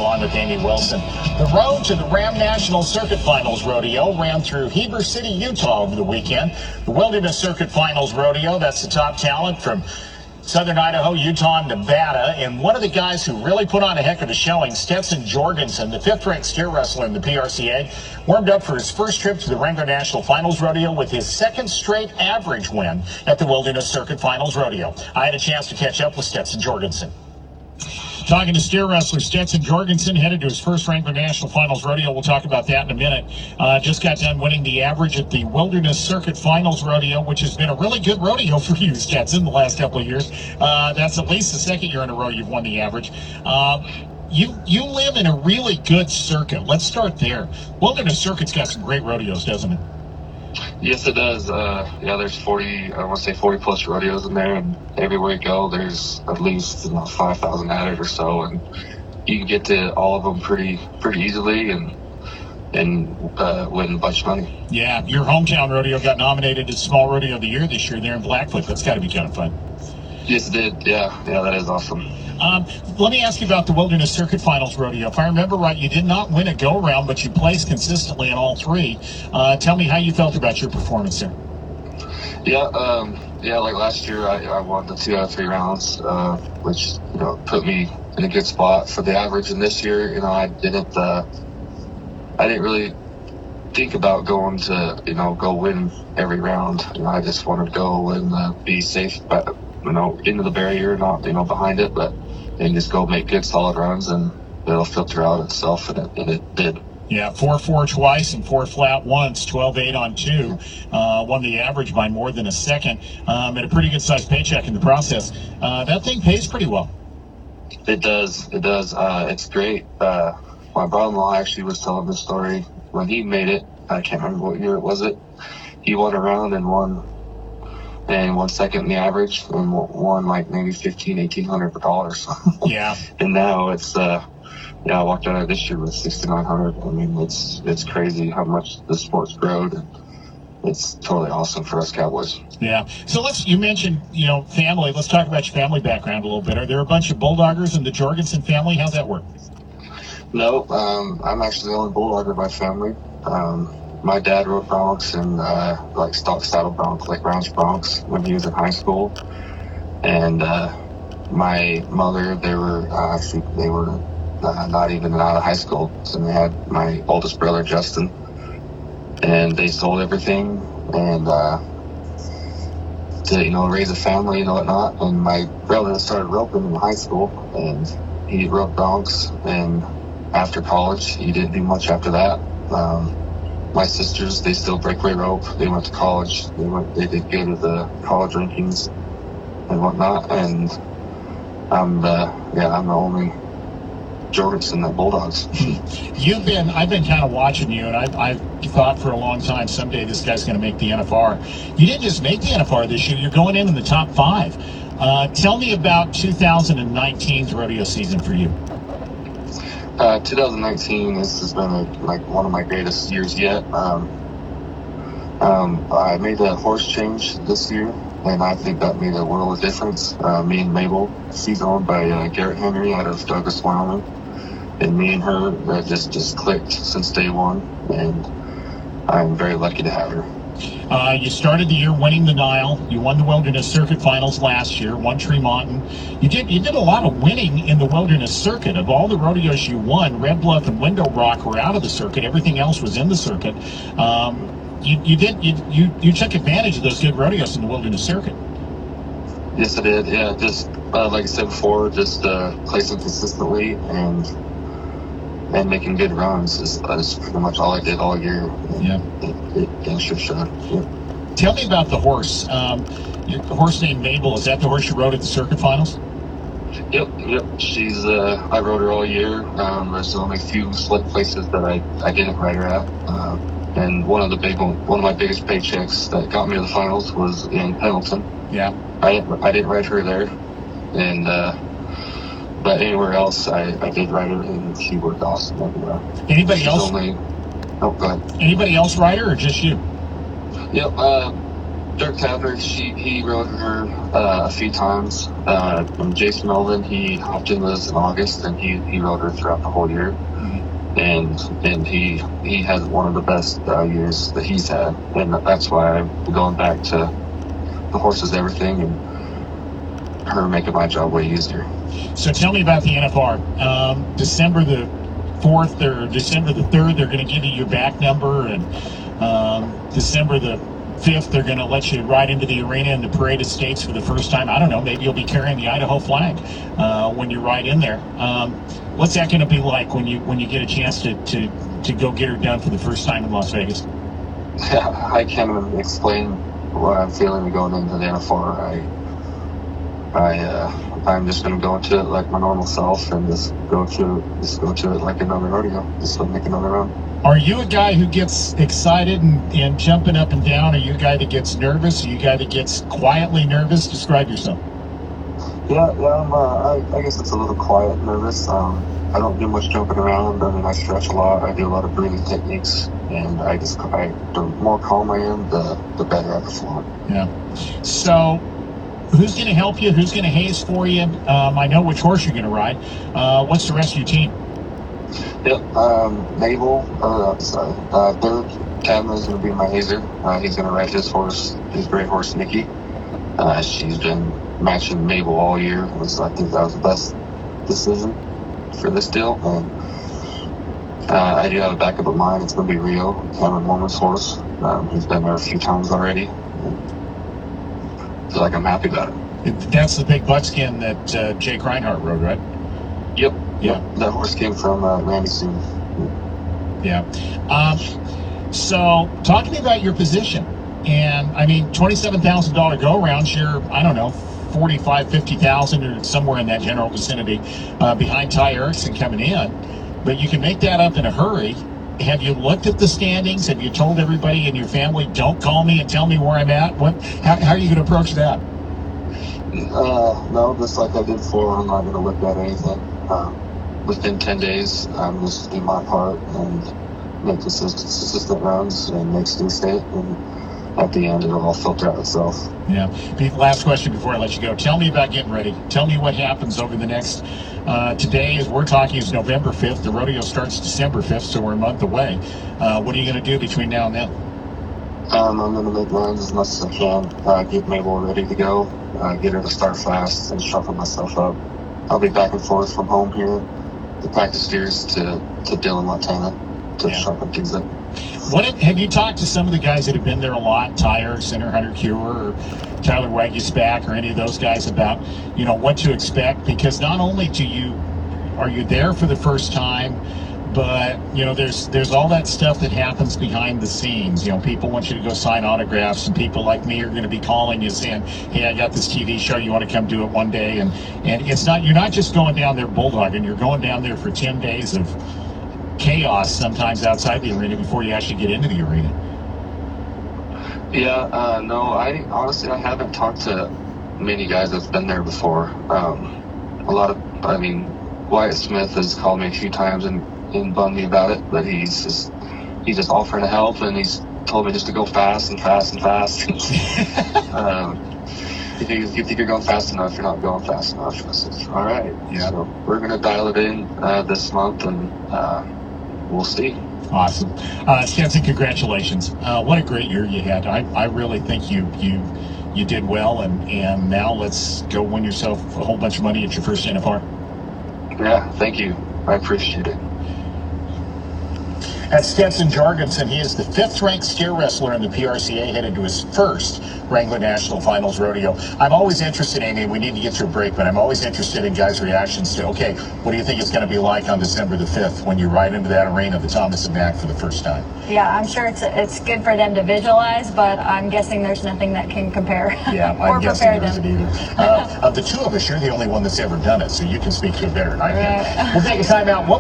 along with Amy Wilson. The road to the Ram National Circuit Finals Rodeo ran through Heber City, Utah over the weekend. The Wilderness Circuit Finals Rodeo, that's the top talent from Southern Idaho, Utah, and Nevada. And one of the guys who really put on a heck of a showing, Stetson Jorgensen, the fifth-ranked steer wrestler in the PRCA, warmed up for his first trip to the Wrangler National Finals Rodeo with his second straight average win at the Wilderness Circuit Finals Rodeo. I had a chance to catch up with Stetson Jorgensen. Talking to steer wrestler Stetson Jorgensen, headed to his first Wrangler National Finals Rodeo. We'll talk about that in a minute. Just got done winning the average at the Wilderness Circuit Finals Rodeo, which has been a really good rodeo for you, Stetson, the last couple of years. That's at least the second year in a row you've won the average. You live in a really good circuit. Let's start there. Wilderness Circuit's got some great rodeos, doesn't it? Yes, it does. There's 40 plus rodeos in there, and everywhere you go, there's at least 5,000 added or so, and you can get to all of them pretty easily and win a bunch of money. Yeah, your hometown rodeo got nominated as Small Rodeo of the Year this year there in Blackfoot. That's got to be kind of fun. Yes, it did. Yeah, that is awesome. Let me ask you about the Wilderness Circuit Finals Rodeo. If I remember right, you did not win a go-around, but you placed consistently in all three. Tell me how you felt about your performance there. Like last year, I won the 2 out of 3 rounds, which put me in a good spot for the average. And this year, I didn't really think about going to go win every round. I just wanted to go and be safe, but into the barrier, not behind it, and just go make good solid runs, and it'll filter out itself, and it did. Yeah, 4-4 twice and 4 flat once, 12-8 on 2. Won the average by more than a second. And a pretty good sized paycheck in the process. That thing pays pretty well. It does. It's great. My brother-in-law actually was telling this story when he made it. I can't remember what year it was. He won a round and won 1 second in the average, and won like maybe $1,800 per dollar. Yeah. And now it's I walked out of this year with $6,900. I mean, it's crazy how much the sport's grown, and it's totally awesome for us Cowboys. Yeah. So you mentioned family. Let's talk about your family background a little bit. Are there a bunch of Bulldoggers in the Jorgensen family? How's that work? No, I'm actually the only Bulldogger in my family. My dad rode broncs and like stock saddle broncs, like ranch broncs, when he was in high school. And my mother, they were not even out of high school. So they had my oldest brother, Justin, and they sold everything and to raise a family and whatnot. And my brother started roping in high school, and he roped broncs. And after college, he didn't do much after that. My sisters, they still breakaway rope. They went to college. They did good at the college rankings and whatnot. And I'm the only Jorgensen that Bulldogs. I've been kind of watching you, and I've thought for a long time someday this guy's going to make the NFR. You didn't just make the NFR this year. You're going in the top 5. Tell me about 2019's rodeo season for you. 2019, this has been one of my greatest years yet. I made a horse change this year, and I think that made a world of difference. Me and Mabel, she's owned by Garrett Henry out of Douglas, Wyoming, and me and her just clicked since day one, and I'm very lucky to have her. You started the year winning the Nile. You won the Wilderness Circuit Finals last year, won Tremonton. You did a lot of winning in the Wilderness Circuit. Of all the rodeos you won, Red Bluff and Window Rock were out of the circuit. Everything else was in the circuit. You took advantage of those good rodeos in the Wilderness Circuit. Yes, I did. Yeah, just like I said before, just placing consistently and making good runs is pretty much all I did all year. Yeah. It sure shot. Yeah. Tell me about the horse. The horse named Mabel. Is that the horse you rode at the circuit finals? Yep. She's I rode her all year. There's only a few select places that I didn't ride her at. And one of my biggest paychecks that got me to the finals was in Pendleton. Yeah. I didn't ride her there, and but anywhere else I did ride her, and she worked awesome everywhere. Anybody else? Go ahead. Anybody else ride her, or just you? Yep. Dirk Tavner, he rode her a few times. And Jason Melvin, he hopped in with us in August, and he rode her throughout the whole year. And he has one of the best years that he's had, and that's why I'm going back to the horse is everything, and her making my job way easier. So tell me about the NFR. December the 4th or December the 3rd, they're going to give you your back number, and December the 5th, they're going to let you ride into the arena in the Parade of States for the first time. I don't know, maybe you'll be carrying the Idaho flag when you ride in there. What's that going to be like when you get a chance to go get her done for the first time in Las Vegas? Yeah, I can't even explain what I'm feeling going into the NFR. I'm just going to go into it like my normal self and just go to it like another rodeo, just go make another run. Are you a guy who gets excited and jumping up and down? Are you a guy that gets nervous? Are you a guy that gets quietly nervous? Describe yourself. Yeah, I guess it's a little quiet nervous. I don't do much jumping around. I mean, I stretch a lot. I do a lot of breathing techniques, and the more calm I am, the better I perform. Yeah. So, who's going to help you? Who's going to haze for you? I know which horse you're going to ride. What's the rest of your team? Yep. Dirk Tavner is going to be my hazer. He's going to ride his great horse, Nikki. She's been matching Mabel all year. I think that was the best decision for this deal. And I do have a backup of mine. It's going to be Rio, Cameron Mormon's horse. He's been there a few times already. I feel like I'm happy about it. That's the big buckskin that Jake Reinhardt rode, right? Yep. Yeah. That horse came from Randy Soon. Yeah. So, talk to me about your position. And, I mean, $27,000 go-around, you're, I don't know, 45, 50,000 or somewhere in that general vicinity behind Ty Erickson coming in. But you can make that up in a hurry. Have you looked at the standings? Have you told everybody in your family, don't call me and tell me where I'm at? How are you going to approach that? No, just like I did before, I'm not going to look at anything. Within 10 days, I'm just do my part and make consistent runs and make steady state, and at the end, it'll all filter out itself. Yeah. Last question before I let you go. Tell me about getting ready. Tell me what happens over the next. Today, as we're talking, is November 5th. The rodeo starts December 5th, so we're a month away. What are you going to do between now and then? I'm going to make runs as much as I can. Get Mabel ready to go. Get her to start fast and shuffle myself up. I'll be back and forth from home here, the practice steers to Dillon, Montana, to sharpen things up. Have you talked to some of the guys that have been there a lot, Ty Erickson or Hunter Cure or Tyler Wagyu-Spack or any of those guys about, what to expect? Because not only are you there for the first time, but, there's all that stuff that happens behind the scenes. People want you to go sign autographs, and people like me are going to be calling you saying, hey, I got this TV show, you want to come do it one day? And you're not just going down there bulldogging, you're going down there for 10 days of chaos sometimes outside the arena before you actually get into the arena. Yeah, no, I haven't talked to many guys that's been there before. Wyatt Smith has called me a few times and bummed me about it, but he's just offering to help, and he's told me just to go fast and fast and fast. If you think you're going fast enough, you're not going fast enough. I said, all right. Yeah. So we're going to dial it in this month, and we'll see. Awesome. Stetson, congratulations. What a great year you had. I really think you did well, and now let's go win yourself a whole bunch of money at your first NFR. Yeah, thank you. I appreciate it. That's Stetson Jorgensen. He is the 5th-ranked steer wrestler in the PRCA, headed to his first Wrangler National Finals rodeo. I'm always interested, Amy, we need to get to a break, but I'm always interested in guys' reactions to, okay, what do you think it's going to be like on December the 5th when you ride into that arena, the Thomas and Mack, for the first time? Yeah, I'm sure it's good for them to visualize, but I'm guessing there's nothing that can compare. Yeah, I'm guessing there isn't either. Of the two of us, you're the only one that's ever done it, so you can speak to it better than I can. We'll take a time out.